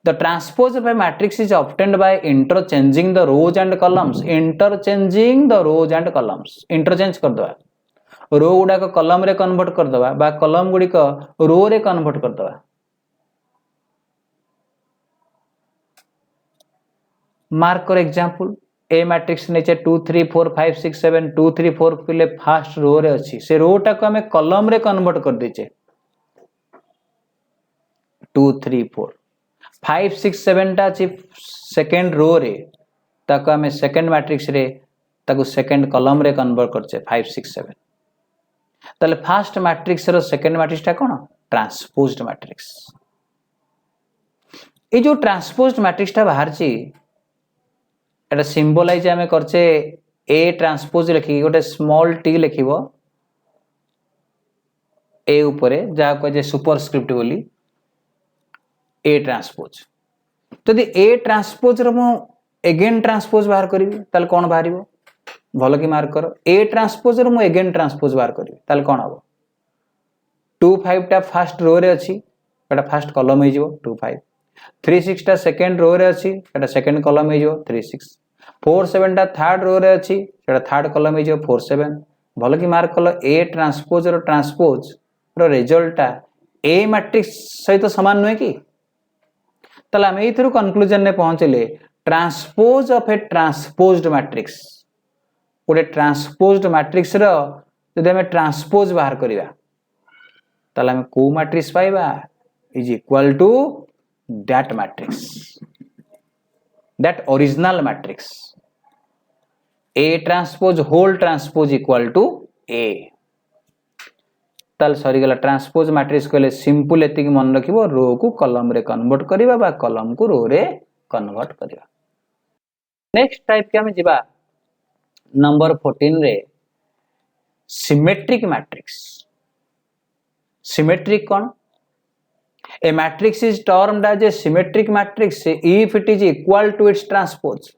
The transpose of a matrix is obtained by interchanging the rows and columns. Interchanging the rows and columns, interchange कर दवा, रो गुडा को कॉलम रे कन्वर्ट कर दवा बा कॉलम गुडी को रो रे कन्वर्ट कर दवा। मार्क कर एग्जांपल ए मैट्रिक्स नीचे 2 3 4 5 6 7 2 3 4 पिले फर्स्ट रो रे अछि, से रो टा को हमें कॉलम रे कन्वर्ट कर देचे 2 3 4 5 6 7 टा अछि सेकंड रो रे, ताको हमें सेकंड मैट्रिक्स रे ताको सेकंड कॉलम रे कन्वर्ट करछे 5 6 7। ताले first matrix row second matrix टा कोन? Transposed matrix. ये जो ट्रांसपोज्ड मैट्रिक्सटा बाहर एटा सिंबलाइज आम करचे ए ट्रांसपोज लिखिक गोटे स्मॉल टी लिखिबो ए उपरे जहाँ कहे सुपरस्क्रिप्ट बोली ए ट्रांसपोज जदि ए ट्रांसपोज रो मु एगेन ट्रांसपोज बाहर करी ताल कौन बाहर भल कि मार्क कर ए ट्रांसपोज रो मु एगेन ट्रांसपोज बाहर करी ताल कौन हम 2 5 टा फर्स्ट रो रे अछि एटा फर्स्ट कॉलम हे जिवो 2 5 3 6 टा सेकंड रो रे अछि एटा सेकंड कॉलम हे जिवो 3 6 4 7 टा थर्ड रो रे अछि एटा थर्ड कॉलम हे जिवो 4 7 भल कि मार्क कलो ए ट्रांसपोज रो रिजल्ट ए मैट्रिक्स सहित समान नुहे कि ताले हम एथरु कंक्लूजन ने पहुंचले transpose of a transposed matrix गोटे ट्रांसपोज्ड मैट्रिक्स रो जदि हम ट्रांसपोज बाहर करिवा ताले हम को मैट्रिक्स पाइबा is equal to that matrix that original matrix A transpose whole transpose equal to A ताल सरी गला ट्रांसपोज मैट्रिक्स कहले सिंपल एति मन रखिबो रो को कॉलम रे कन्वर्ट करिबा बा कॉलम को रो रे कन्वर्ट करिबा नेक्स्ट टाइप के हम जिबा नंबर 14 रे सिमेट्रिक मैट्रिक्स सिमेट्रिक कौन a matrix is termed as a symmetric matrix if it is equal to its transpose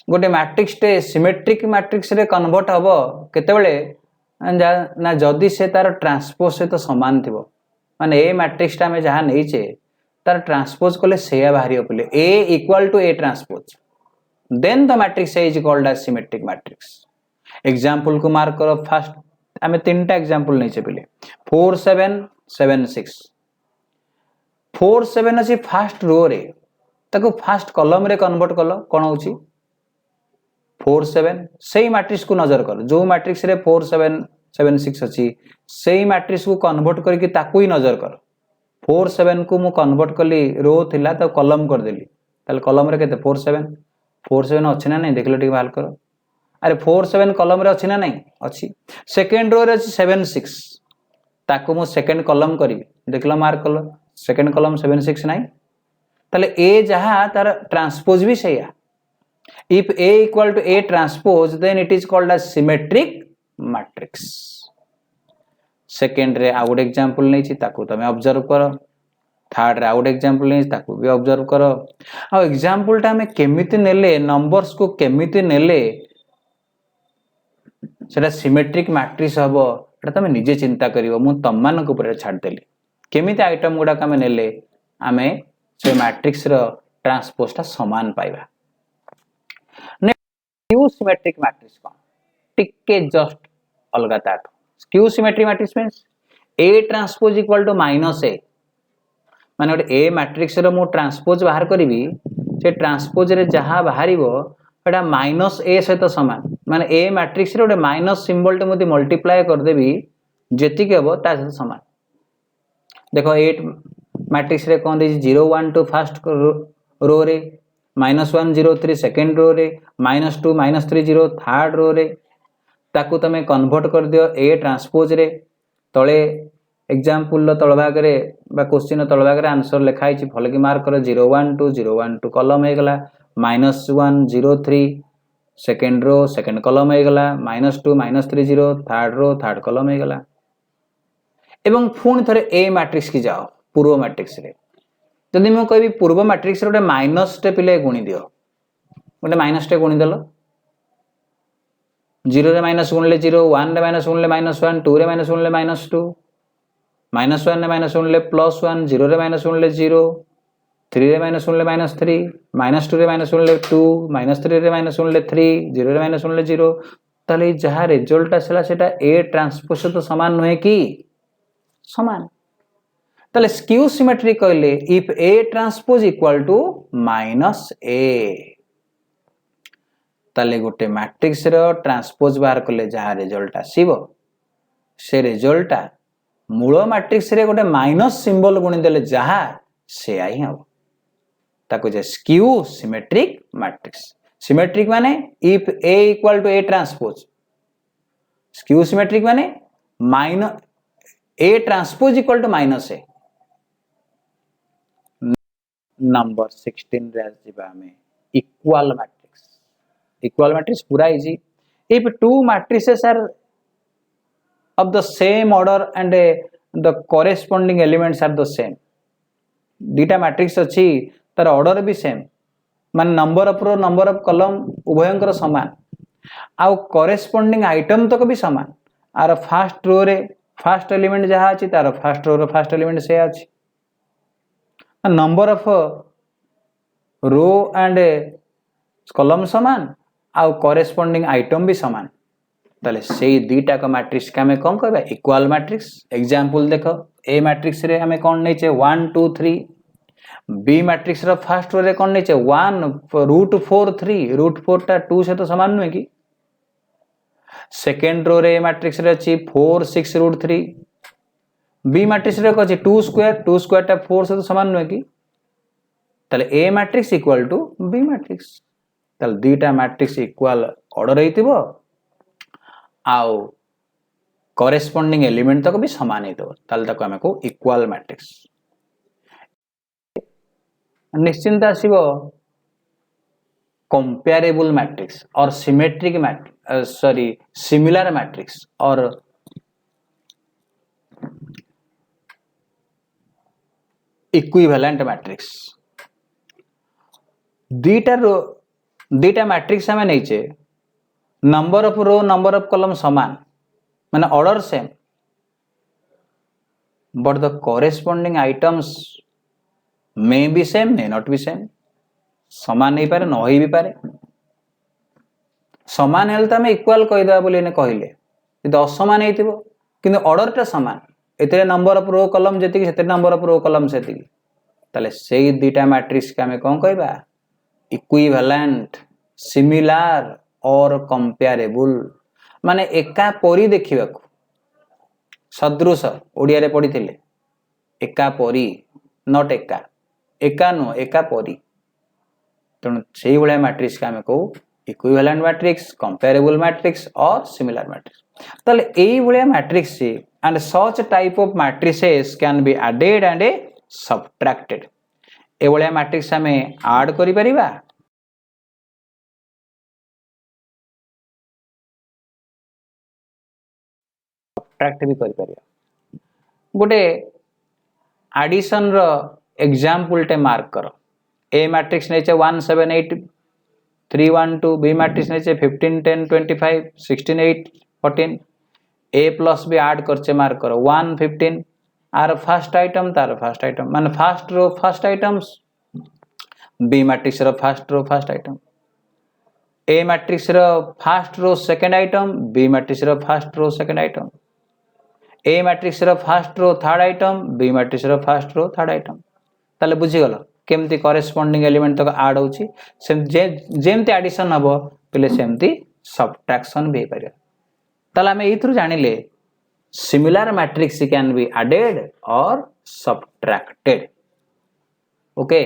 गोटे मैट्रिक्स टे सिमेट्रिक मैट्रिक्स रे कन्वर्ट हबो केतेबेले ना जदि से तार ट्रांसपोज से तो समान थिबो माने ए मैट्रिक्स टा में जहां नहीं छे तार ट्रांसपोज कोले सेया बाहरी होले A equal to A transpose then the matrix is called as symmetric matrix example को मार्क करो फर्स्ट हमें तीनटा एग्जांपल नहीं छे पहले 4 7 7 6 4 7 अछि फर्स्ट रो रे ताको फर्स्ट कॉलम रे कन्वर्ट कलो कोन होची 4 7 सही मैट्रिक्स को नजर कर जो मैट्रिक्स रे 4 7 7 6 अछि सही मैट्रिक्स को कन्वर्ट करके ताकू ही नजर कर 4 7 को मु कन्वर्ट कली रो थिला तो कॉलम कर देली ताले कॉलम रे केते 4 7 अछि ना नहीं देखलो ठीक बाल करो अरे 4 7 कॉलम रे अछि ना नहीं अछि सेकंड रो रे अछि 7 6 ताकू मु सेकंड कॉलम करी देखलो मार्क कलो सेकंड कॉलम 7 6 नहीं ताले ए जहां तार ट्रांसपोज भी सही है if A equal to A transpose then it is called as symmetric matrix second रे आउट एग्जांपल नै छी ताकू तमे ऑब्जर्व करो थर्ड रे आउट एग्जांपल नै ताकू भी ऑब्जर्व करो आ एग्जांपल टा में केमिति नेले नंबर्स को केमिति नेले सेटा सिमेट्रिक मैट्रिक्स हबो एटा तमे निजे चिंता करिवो मु तममान को ऊपर छाड़ देली केमिति आइटम गुडा का में नेले आमे से मैट्रिक्स रो ट्रांसपोज टा समान पाइबा स्क्यू सिमेट्रिक मैट्रिक्स कौन टिके जस्ट अलगा ताट skew symmetric matrix means A transpose equal to minus A माने ए मैट्रिक्स रो मु ट्रांसपोज बाहर करिवि से ट्रांसपोज रे जहां बाहरिबो एटा माइनस A सहित समान माने ए मैट्रिक्स रे ओटे माइनस सिंबल टे मते मल्टीप्लाई कर देबी जेति के हो ता सहित समान देखो 8 मैट्रिक्स रे कोन दे 0 1 2 फर्स्ट रो रे -1 0 3 सेकंड रो रे -2 -3 0 थर्ड रो रे ताकू तमे कन्वर्ट कर दियो ए ट्रांसपोज रे तळे एग्जांपल लो तळ भाग रे बा क्वेश्चन तळ भाग रे आंसर लिखाई छि भल कि मार्क करो 0 1 2 0 1 2 कॉलम हे गला -1 0 3 सेकंड रो सेकंड कॉलम हे गला -2 -3 0 थर्ड रो थर्ड कॉलम हे गला एवं पुणी थरे ए मैट्रिक्स की जाओ पूर्व मैट्रिक्स रे जदि मैं कहबी पूर्व मैट्रिक्स रे गोटे माइनस टे पिले गुणी दियो गोटे माइनस टे गुणी देलो 0 रे माइनस गुणले 0 1 रे माइनस गुणले -1 2 रे माइनस गुणले -2 -1 रे माइनस गुणले +1 0 रे माइनस गुणले 0 3 रे माइनस गुणले -3 -2 रे माइनस गुणले 2 -3 रे माइनस गुणले 3 0 रे माइनस गुणले 0 ताले जहा रिजल्ट आसला सेटा ए ट्रांसपोज तो समान नहे कि समान ताले स्क्यू सिमेट्री कहले if A transpose equal to -A ताले गोटे मैट्रिक्स रो ट्रांसपोज बाहर कले जहा रिजल्ट आसीबो से रिजल्ट मूल मैट्रिक्स रे गोटे माइनस सिंबल गुणी देले जहा से आई हबो ताको जे स्क्यू सिमेट्रिक मैट्रिक्स सिमेट्रिक माने if A equal to A transpose skew symmetric माने A transpose equal to -A number 16 रे आसीबा हमें इक्वल मैट्रिक्स। इक्वल मैट्रिक्स पूरा easy. If two matrices are of the same order and the corresponding elements are the same, दीटा matrix अच्छी तार order भी same मान number of row number of column उभयंकर समान आउ करेस्पोंडिंग आइटम तक भी समान। आर फास्ट रो रे फास्ट एलिमेंट जहाँ अच्छी तार फास्ट रो फास्ट एलिमेंट से अच्छी number of row and column समान आउ करेस्पोंडिंग आइटम भी समान। ताले से दीटा का मैट्रिक्स के हमें कौन कहबा इक्वल मैट्रिक्स। एग्जांपल देखो ए मैट्रिक्स रे हमें कौन नहीं चाहिए 1 2 3, बी मैट्रिक्स रो फर्स्ट रो रे कौन नहीं चाहिए 1 रूट 4 3, रूट 4 टा 2 से तो समान नुहे कि। सेकंड रो रे मैट्रिक्स रे अछि 4 6 रूट 3, बी मैट्रिक्स रे को अछि 2 स्क्वायर टा 4 से तो समान नुहे कि। ताले A matrix equal to B matrix. ताले दीटा मैट्रिक्स इक्वल ऑर्डर हेतिबो आउ करेस्पोंडिंग एलिमेंट तक भी समान ही तो ताल तक हमें को इक्वल मैट्रिक्स। निश्चिंत आसीबो कंपेरेबल मैट्रिक्स और सिमेट्रिक मैट्रिक्स सिमिलर मैट्रिक्स और इक्विवेलेंट मैट्रिक्स। दीटा मैट्रिक्स हमें नहीं चाहिए number of row number of column समान माने order same but the corresponding items may be same may not be same. समान नहीं पारे न होई भी पारे। समान हेल तो हमें इक्वल कहीदा बोली ने कहले यदि असमान हेतिबो किंतु ऑर्डर टा समान एते नंबर ऑफ रो कॉलम जेति सेते नंबर ऑफ रो कॉलम सेति ताले सेई दीटा मैट्रिक्स के हमें कोन कहबा इक्विवेलेंट सिमिलर और कंपेरेबल माने एका परी देखिबा को सदृश ओडिया रे पढिथिले एका परी नॉट एका एका नो एका परी तेणु से भाया मैट्रिक्स के हमें कहू इक्विवेलेंट मैट्रिक्स कंपेरेबल मैट्रिक्स और सिमिलर मैट्रिक्स। ताले एई भाया matrix and such type of matrices can be added and subtracted. ए भाया मैट्रिक्स हमें ऐड करि परिबा सबट्रैक्ट भी करि परिबा। गोटे एडिशन रो एग्जांपल टे मार्क करो। ए मैट्रिक्स नहीं 1 7 8 3 1 2, बी मैट्रिक्स नहीं 15 10 25 16 8 14, ए प्लस भी ऐड करचे मार्क करो 1 15 आर फर्स्ट आइटम तार फर्स्ट आइटम माने first row first items, B matrix row first row first item, A matrix row first row second item, B matrix row first row second item, A matrix row first row third item, B matrix row first row third item. ताले बुझी गलो केमती corresponding element तक add होची जेमती addition हबो पले सेमती subtraction भी पारे। ताले हमें एथुर जानिले similar matrix can be added और सबट्रैक्टेड। ओके